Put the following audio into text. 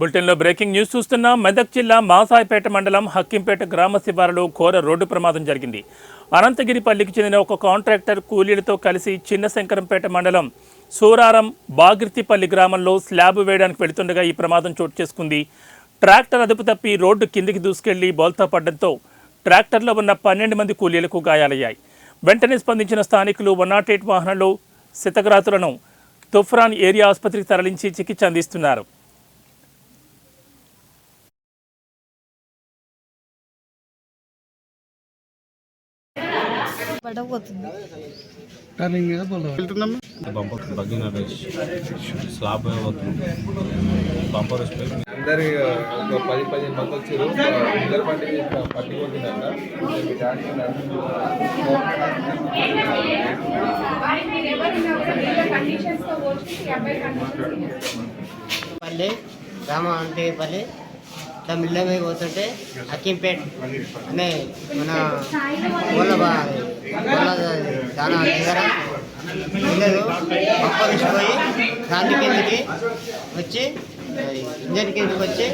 బులెటిన్లో breaking news చూస్తున్నాం. మెదక్ జిల్లా మాసాయిపేట మండలం హక్కింపేట గ్రామ శివారులో ఘోర రోడ్డు ప్రమాదం జరిగింది. అనంతగిరిపల్లికి చెందిన ఒక కాంట్రాక్టర్ కూలీలతో కలిసి చిన్నశంకరంపేట మండలం సూరారం బాగిర్తిపల్లి గ్రామంలో స్లాబ్ వేయడానికి వెళుతుండగా ఈ ప్రమాదం చోటు చేసుకుంది. ట్రాక్టర్ అదుపు తప్పి రోడ్డు కిందికి దూసుకెళ్లి బోల్తా పడడంతో ట్రాక్టర్లో ఉన్న 12 మంది కూలీలకు గాయాలయ్యాయి. వెంటనే స్పందించిన స్థానికులు 108 వాహనంలో క్షతగాత్రులను తుఫ్రాన్ ఏరియా ఆసుపత్రికి తరలించి చికిత్స అందిస్తున్నారు. స్లాబ్ బంపర్ అందరి 10-15 మంది వచ్చారు. అందరి పట్టి కొట్టిందంట. పల్లి గ్రామం అంటేపల్లి ఇట్లా మిల్లమే పోతుంటే హక్కింపేట్ అనే మన చాలా దగ్గర పిల్లలు అప్పగిసిపోయి గాంధీ కిందకి వచ్చి ఇంజన్ కిందకి వచ్చి